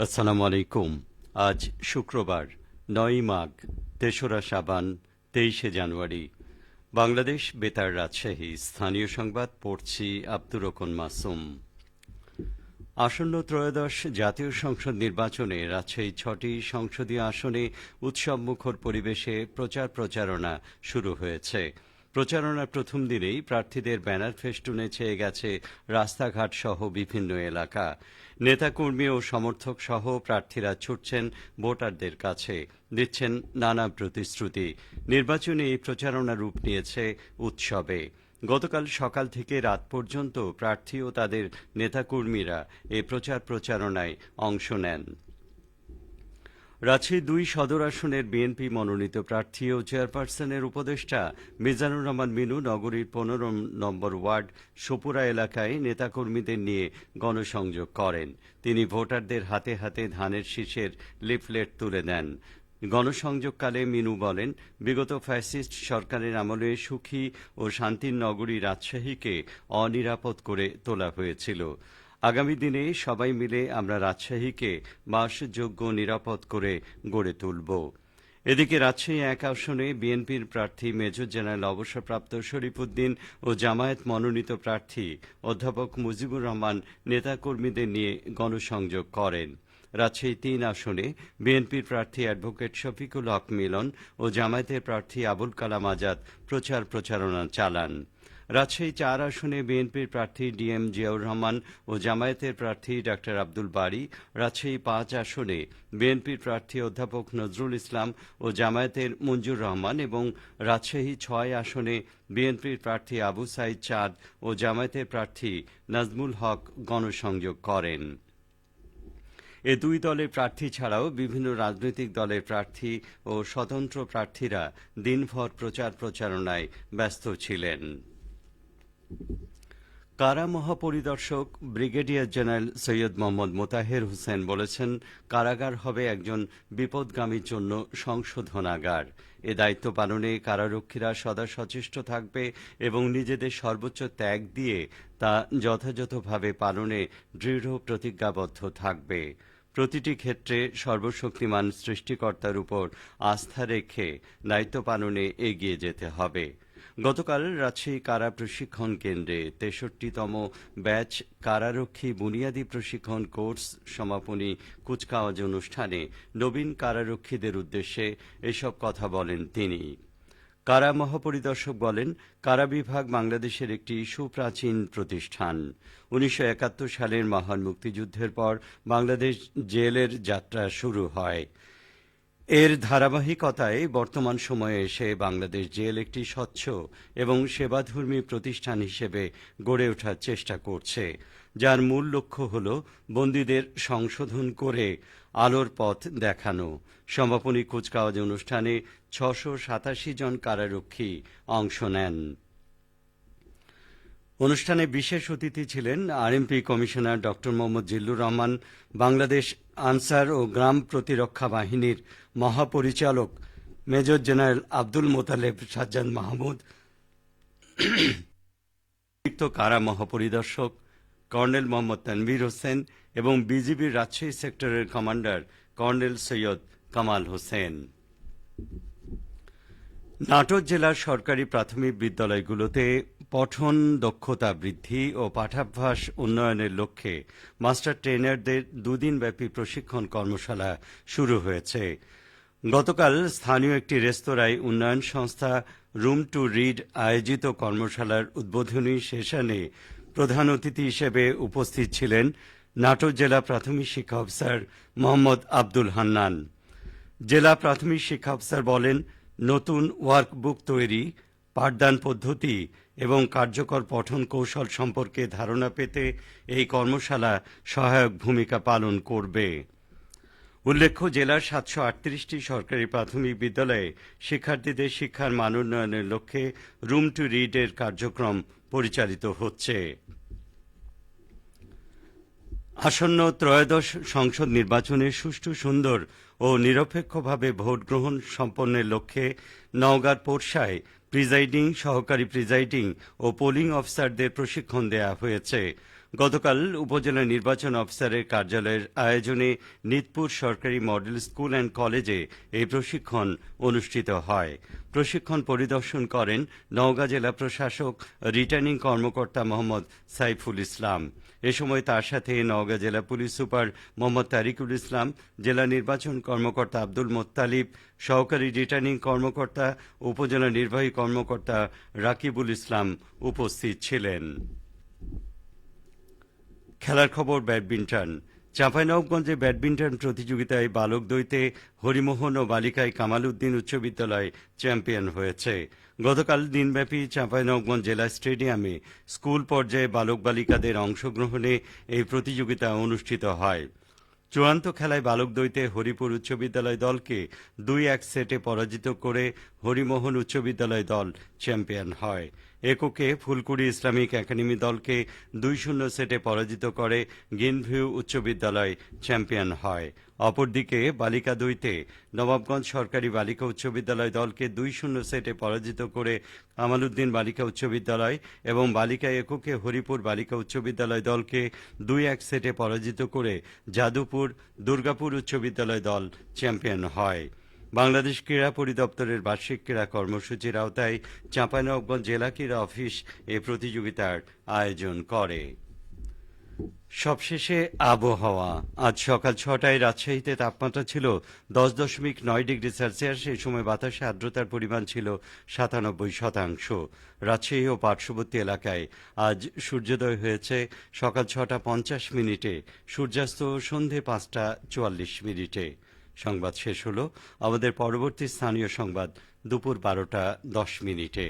আসসালামু আলাইকুম। আজ শুক্রবার ৯ মাঘ, ৩রা শাবান, ২৩শে জানুয়ারি। বাংলাদেশ বেতার রাজশাহী স্থানীয় সংবাদ পড়ছি আব্দুর রহমান মাসুম। আসন্ন ত্রয়োদশ জাতীয় সংসদ নির্বাচনে রাজশাহী ৬টি সংসদীয় আসনে উৎসবমুখর পরিবেশে প্রচারণা শুরু হয়েছে। প্রচারণার প্রথম দিনেই প্রার্থীদের ব্যানার ফেস্টুনে ছেয়ে গেছে রাস্তাঘাট সহ বিভিন্ন এলাকা। নেতাকর্মী ও সমর্থক সহ প্রার্থীরা ছুটছেন ভোটারদের কাছে, দিচ্ছেন নানা প্রতিশ্রুতি। নির্বাচনে এই প্রচারণা রূপ নিয়েছে উৎসবে। গতকাল সকাল থেকে রাত পর্যন্ত প্রার্থী ও তাদের নেতাকর্মীরা এই প্রচারণায় অংশ নেন। রাজশাহী ২ সদর আসনের বিএনপি মনোনীত প্রার্থী ও চেয়ারপারসনের উপদেষ্টা মিজানুর রহমান মিনু নগরীর ১৫ নম্বর ওয়ার্ড সোপুরা এলাকায় নেতাকর্মীদের নিয়ে গণসংযোগ করেন। তিনি ভোটারদের হাতে হাতে ধানের শীষের লিফলেট তুলে দেন। গণসংযোগকালে মিনু বলেন, বিগত ফ্যাসিস্ট সরকারের আমলে সুখী ও শান্তির নগরী রাজশাহীকে অনিরাপদ করে তোলা হয়েছিল। আগামী দিনে সবাই মিলে আমরা রাজশাহীকে বাসযোগ্য নিরাপদ করে গড়ে তুলব। এদিকে রাজশাহী ১ আসনে বিএনপির প্রার্থী মেজর জেনারেল অবসরপ্রাপ্ত শরীফুদ্দিন ও জামায়াত মনোনীত প্রার্থী অধ্যাপক মুজিবুর রহমান নেতাকর্মীদের নিয়ে গণসংযোগ করেন। রাজশাহী ৩ আসনে বিএনপির প্রার্থী অ্যাডভোকেট শফিকুল হক মিলন ও জামায়াতের প্রার্থী আবুল কালাম আজাদ প্রচারণা চালান। রাজশাহী ৪ আসনে বিএনপির প্রার্থী ডিএম জিয়াউর রহমান ও জামায়াতের প্রার্থী ডা আব্দুল বারী, রাজশাহী ৫ আসনে বিএনপির প্রার্থী অধ্যাপক নজরুল ইসলাম ও জামায়াতের মঞ্জুর রহমান এবং রাজশাহী ৬ আসনে বিএনপির প্রার্থী আবু সাইদ চাঁদ ও জামায়াতের প্রার্থী নাজমুল হক গণসংযোগ করেন। এ দুই দলের প্রার্থী ছাড়াও বিভিন্ন রাজনৈতিক দলের প্রার্থী ও স্বতন্ত্র প্রার্থীরা দিনভর প্রচারণায় ব্যস্ত ছিলেন। কারা মহাপরিদর্শক ব্রিগেডিয়ার জেনারেল সৈয়দ মোহাম্মদ মোতাহের হোসেন বলেছেন, কারাগার হবে একজন বিপদগামীর জন্য সংশোধনাগার। এ দায়িত্ব পালনে কারারক্ষীরা সদা সচেষ্ট থাকবে এবং নিজেদের সর্বোচ্চ ত্যাগ দিয়ে তা যথাযথভাবে পালনে দৃঢ় প্রতিজ্ঞাবদ্ধ থাকবে। প্রতিটি ক্ষেত্রে সর্বশক্তিমান সৃষ্টিকর্তার উপর আস্থা রেখে দায়িত্ব পালনে এগিয়ে যেতে হবে। গতকাল রাজশাহী কারা প্রশিক্ষণ কেন্দ্রে ৬৩তম ব্যাচ কারারক্ষী বুনিয়াদী প্রশিক্ষণ কোর্স সমাপনী কুচকাওয়াজ অনুষ্ঠানে নবীন কারারক্ষীদের উদ্দেশ্যে এসব কথা বলেন তিনি। কারা মহাপরিদর্শক বলেন, কারা বিভাগ বাংলাদেশের একটি সুপ্রাচীন প্রতিষ্ঠান। ১৯৭১ সালের মহান মুক্তিযুদ্ধের পর বাংলাদেশ জেলের যাত্রা শুরু হয়। এর ধারাবাহিকতায় বর্তমান সময়ে এসে বাংলাদেশ জেল একটি স্বচ্ছ এবং সেবাধর্মী প্রতিষ্ঠান হিসেবে গড়ে ওঠার চেষ্টা করছে, যার মূল লক্ষ্য হল বন্দীদের সংশোধন করে আলোর পথ দেখানো। সমাপনী কুচকাওয়াজ অনুষ্ঠানে ৬৮৭ জন কারারক্ষী অংশ নেন। অনুষ্ঠানে বিশেষ অতিথি ছিলেন আরএমপি কমিশনার ড মোহাম্মদ জিল্লুর রহমান, বাংলাদেশ আনসার ও গ্রাম প্রতিরক্ষা বাহিনীর মহাপরিচালক মেজর জেনারেল আব্দুল মোতালেব সাজ্জাদ মাহমুদ, অতিরিক্ত কারা মহাপরিদর্শক কর্নেল মোহাম্মদ তানভীর হোসেন এবং বিজিবির রাজশাহী সেক্টরের কমান্ডার কর্নেল সৈয়দ কামাল হোসেন। নাটোর জেলার সরকারি প্রাথমিক বিদ্যালয়গুলোতে পঠন দক্ষতা বৃদ্ধি ও পাঠাভ্যাস উন্নয়নের লক্ষ্যে মাস্টার ট্রেনারদের দুদিনব্যাপী প্রশিক্ষণ কর্মশালা শুরু হয়েছে। গতকাল স্থানীয় একটি রেস্তোরাঁয় উন্নয়ন সংস্থা রুম টু রিড আয়োজিত কর্মশালার উদ্বোধনী সেশনে প্রধান অতিথি হিসেবে উপস্থিত ছিলেন নাটোর জেলা প্রাথমিক শিক্ষা অফিসার মোহাম্মদ আব্দুল হান্নান। জেলা প্রাথমিক শিক্ষা অফিসার বলেন, নতুন ওয়ার্কবুক তৈরি, পাঠদান পদ্ধতি এবং কার্যকর পঠন কৌশল সম্পর্কে ধারণা পেতে এই কর্মশালা সহায়ক ভূমিকা পালন করবে। উল্লেখ্য, জেলার ৭৩৮টি সরকারি প্রাথমিক বিদ্যালয়ে শিক্ষার্থীদের শিক্ষার মান উন্নয়নের লক্ষ্যে রুম টু রিড এর কার্যক্রম পরিচালিত হচ্ছে। আসন্ন ত্রয়োদশ সংসদ নির্বাচনে সুষ্ঠু, সুন্দর ও নিরপেক্ষভাবে ভোট গ্রহণ সম্পন্নের লক্ষ্যে নওগাঁর পোরশায় প্রিজাইডিং, সহকারী প্রিজাইডিং ও পোলিং অফিসারদের প্রশিক্ষণ দেওয়া হয়েছে। গতকাল উপজেলা নির্বাচন অফিসারের কার্যালয়ের আয়োজনে নিতপুর সরকারি মডেল স্কুল অ্যান্ড কলেজে এই প্রশিক্ষণ অনুষ্ঠিত হয়। প্রশিক্ষণ পরিদর্শন করেন নওগাঁ জেলা প্রশাসক রিটার্নিং কর্মকর্তা মোহাম্মদ সাইফুল ইসলাম। এ সময় তার সাথে নওগাঁ জেলা পুলিশ সুপার মোহাম্মদ তারিকুল ইসলাম, জেলা নির্বাচন কর্মকর্তা আব্দুল মোত্তালিব, সহকারী রিটার্নিং কর্মকর্তা উপজেলা নির্বাহী কর্মকর্তা রাকিবুল ইসলাম উপস্থিত ছিলেন। খেলার খবর ব্যাডমিন্টন। চাঁপাইনবাবগঞ্জে ব্যাডমিন্টন প্রতিযোগিতায় বালক দ্বৈতে হরিমোহন ও বালিকায় কামাল উদ্দিন উচ্চ বিদ্যালয় চ্যাম্পিয়ন হয়েছে। গতকাল দিনব্যাপী চাঁপাইনবাবগঞ্জ জেলা স্টেডিয়ামে স্কুল পর্যায়ে বালক বালিকাদের অংশগ্রহণে এই প্রতিযোগিতা অনুষ্ঠিত হয়। চূড়ান্ত খেলায় বালক দ্বৈতে হরিপুর উচ্চ বিদ্যালয় দলকে ২-১ সেটে পরাজিত করে হরিমোহন উচ্চ বিদ্যালয় দল চ্যাম্পিয়ন হয়। এককে ফুলকুড়ি ইসলামিক একাডেমি দলকে ২-০ সেটে পরাজিত করে গ্রিনভিউ উচ্চ বিদ্যালয় চ্যাম্পিয়ন হয়। অপরদিকে বালিকা দ্বৈতে নবাবগঞ্জ সরকারি বালিকা উচ্চ বিদ্যালয় দলকে ২-০ সেটে পরাজিত করে কামাল উদ্দিন বালিকা উচ্চ বিদ্যালয় এবং বালিকা এককে হরিপুর বালিকা উচ্চ বিদ্যালয় দলকে ২-১ সেটে পরাজিত করে যাদবপুর দুর্গাপুর উচ্চ বিদ্যালয় দল চ্যাম্পিয়ন হয়। বাংলাদেশ ক্রীড়া পরিদপ্তরের বার্ষিক ক্রীড়া কর্মসূচির আওতায় চাঁপাইনবাবগঞ্জ জেলা ক্রীড়া অফিস এ প্রতিযোগিতার আয়োজন করে। সবশেষে আবহাওয়া। আজ সকাল ৬টায় রাজশাহীতে তাপমাত্রা ছিল ১০.৯ ডিগ্রি সেলসিয়াস। এই সময় বাতাসে আর্দ্রতার পরিমাণ ছিল ৯৭%। রাজশাহী ও পার্শ্ববর্তী এলাকায় আজ সূর্যোদয় হয়েছে সকাল ৬টা ৫০ মিনিটে, সূর্যাস্ত সন্ধে ৫টা ৪৪ মিনিটে। সংবাদ শেষ হলো। আমাদের পরবর্তী স্থানীয় সংবাদ দুপুর ১২টা ১০ মিনিটে।